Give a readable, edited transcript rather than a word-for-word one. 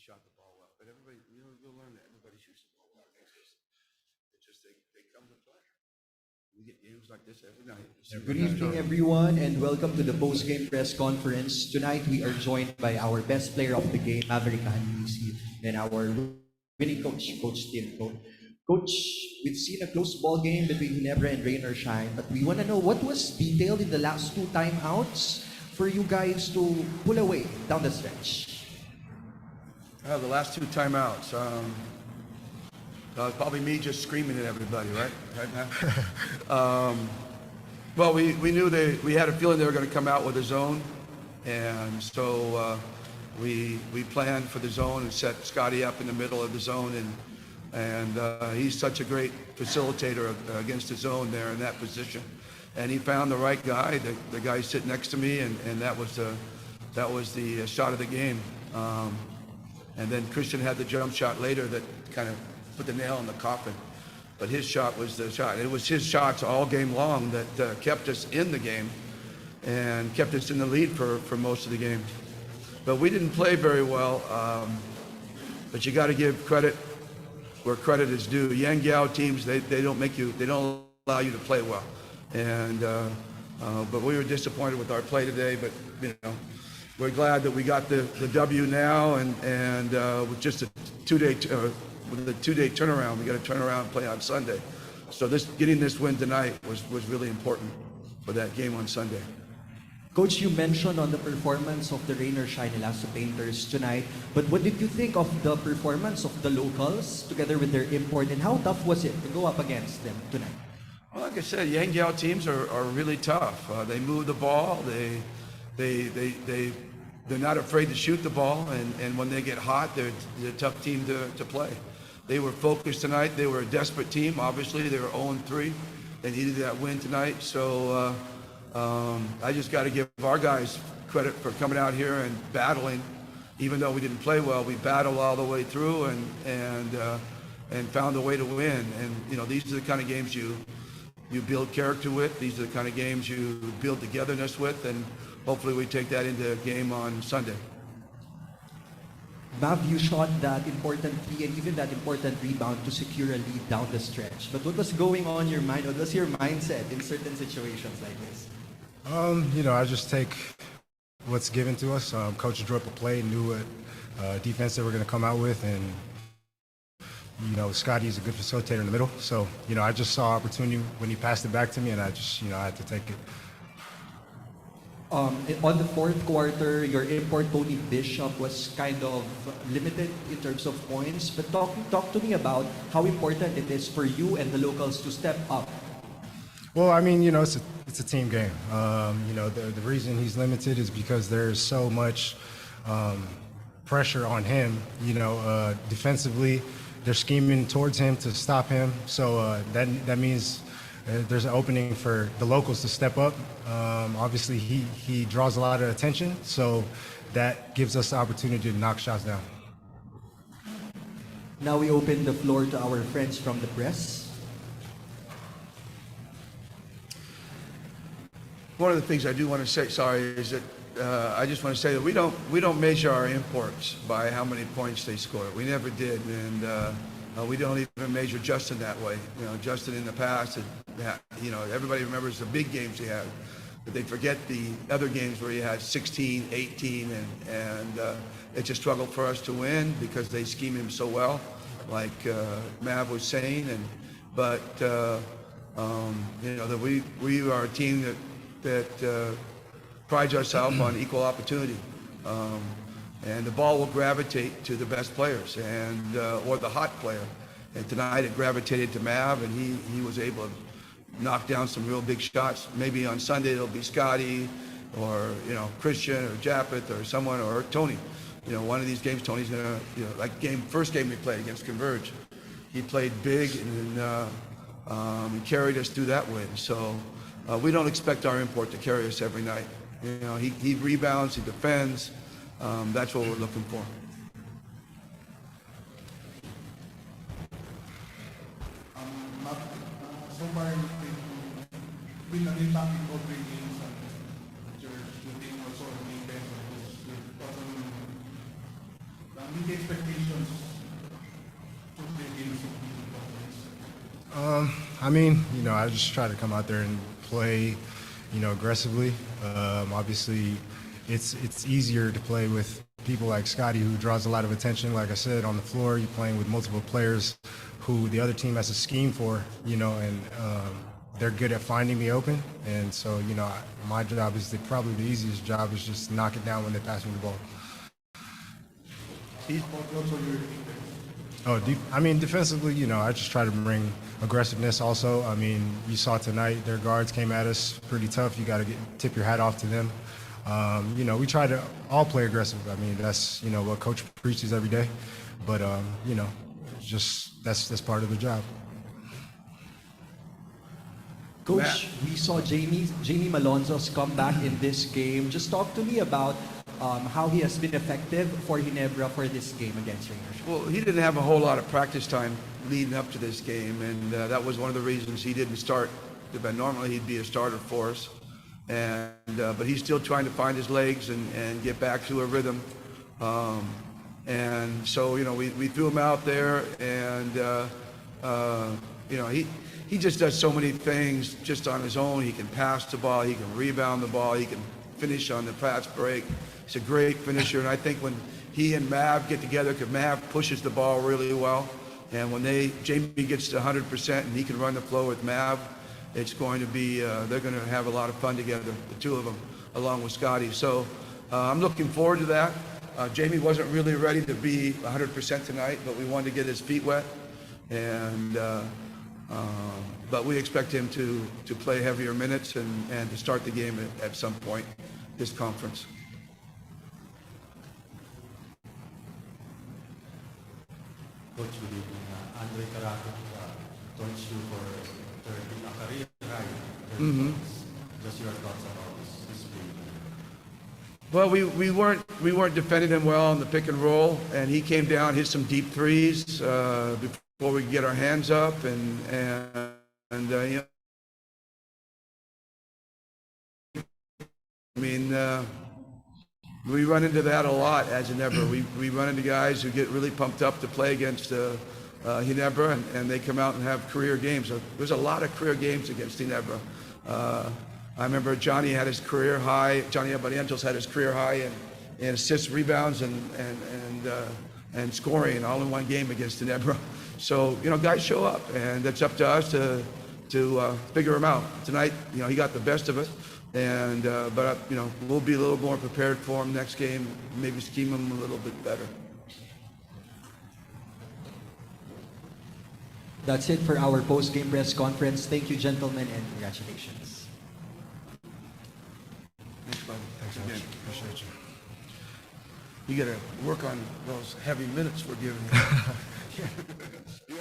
shot the ball well, but everybody, you'll learn that everybody shoots the ball well. It's just they come to play. We get games like this every night. Good evening, everyone, and welcome to the post-game press conference. Tonight, we are joined by our best player of the game, Maverick Hanisi, and our winning coach, Coach Tim. Coach, we've seen a close ball game between Ginebra and Rain or Shine, but we want to know what was detailed in the last two timeouts for you guys to pull away down the stretch. The last two timeouts. Probably me just screaming at everybody, right now. Well, we knew we had a feeling they were going to come out with a zone, and so we planned for the zone and set Scotty up in the middle of the zone, and he's such a great facilitator against the zone there in that position, and he found the right guy, the guy sitting next to me, and that was the shot of the game. And then Christian had the jump shot later that kind of put the nail in the coffin. But his shot was the shot. It was his shots all game long that kept us in the game and kept us in the lead for most of the game. But we didn't play very well. But you got to give credit where credit is due. Yangyao teams, they don't allow you to play well. And but we were disappointed with our play today. But we're glad that we got the W now, and with just a two-day turnaround, we got to turn around and play on Sunday. So getting this win tonight was really important for that game on Sunday. Coach, you mentioned on the performance of the Rain or Shine Elasa Painters tonight, but what did you think of the performance of the locals together with their import, and how tough was it to go up against them tonight? Well, like I said, Yangyao teams are really tough. They move the ball. They're not afraid to shoot the ball, and when they get hot, they're a tough team to play. They were focused tonight. They were a desperate team. Obviously, they were 0-3. They needed that win tonight. So I just got to give our guys credit for coming out here and battling. Even though we didn't play well, we battled all the way through and found a way to win. And these are the kind of games you build character with. These are the kind of games you build togetherness with, and hopefully we take that into a game on Sunday. Mav, you shot that important three and even that important rebound to secure a lead down the stretch. But what was going on in your mind? What was your mindset in certain situations like this? I just take what's given to us. Coach drew up a play, knew what defense they were going to come out with, and Scotty's a good facilitator in the middle. So, I just saw opportunity when he passed it back to me, and I just, I had to take it. On the fourth quarter, your import Tony Bishop was kind of limited in terms of points. But talk to me about how important it is for you and the locals to step up. Well, it's a team game. The reason he's limited is because there's so much pressure on him. Defensively, they're scheming towards him to stop him. So that means there's an opening for the locals to step up. Obviously, he draws a lot of attention, so that gives us the opportunity to knock shots down. Now we open the floor to our friends from the press. One of the things I do want to say, is that I just want to say that we don't measure our imports by how many points they score. We never did, and we don't even measure Justin that way. Justin in the past, everybody remembers the big games he had, but they forget the other games where he had 16, 18, and it's a struggle for us to win because they scheme him so well, like Mav was saying. But that we are a team that prides ourselves on equal opportunity. And the ball will gravitate to the best players or the hot player. And tonight it gravitated to Mav, and he was able to knock down some real big shots. Maybe on Sunday it'll be Scotty or Christian or Japeth or someone, or Tony. One of these games Tony's gonna, like first game we played against Converge, he played big and he carried us through that win. So we don't expect our import to carry us every night. He rebounds, he defends. That's what we're looking for. So far, we nakita ko 3 games at your shooting also on defense. meet the expectations to play games of the conference? I mean, I just try to come out there and play, aggressively. Obviously, it's easier to play with people like Scotty, who draws a lot of attention. Like I said, on the floor, you're playing with multiple players who the other team has a scheme for, and they're good at finding the open. And so, my job is probably the easiest job is just knock it down when they pass me the ball. But also your defense. Oh, defensively, I just try to bring aggressiveness also. I mean, you saw tonight, their guards came at us pretty tough. You got to tip your hat off to them. We try to all play aggressive. I mean, that's, what Coach preaches every day. But, just that's part of the job. Coach, we saw Jamie Malonzo's comeback in this game. Just talk to me about how he has been effective for Ginebra for this game against Rangers. Well, he didn't have a whole lot of practice time leading up to this game, and that was one of the reasons he didn't start. But normally he'd be a starter for us, but he's still trying to find his legs and get back to a rhythm. And so, we threw him out there, and he just does so many things just on his own. He can pass the ball, he can rebound the ball, he can finish on the fast break. He's a great finisher, and I think when he and Mav get together, because Mav pushes the ball really well, and when Jamie gets to 100% and he can run the floor with Mav, it's going to be, they're going to have a lot of fun together, the two of them, along with Scotty. So I'm looking forward to that. Jamie wasn't really ready to be 100% tonight, but we wanted to get his feet wet, and but we expect him to play heavier minutes and to start the game at some point this conference. Coach, good evening. Andre Caraco joins you for a career high. Just your thoughts about this game. Well, we weren't defending him well on the pick and roll, and he came down, hit some deep threes before we could get our hands up, and we run into that a lot as Ginebra. We run into guys who get really pumped up to play against Ginebra, and they come out and have career games. So there's a lot of career games against Ginebra. I remember Johnny had his career high. Johnny Abarientos had his career high in assists, rebounds, and scoring all in one game against Ginebra. So guys show up, and it's up to us to figure them out. Tonight, he got the best of it. And but we'll be a little more prepared for him next game. Maybe scheme him a little bit better. That's it for our post-game press conference. Thank you, gentlemen, and congratulations. Thanks, buddy. Thanks, Again. Coach. Appreciate you. You got to work on those heavy minutes we're giving you.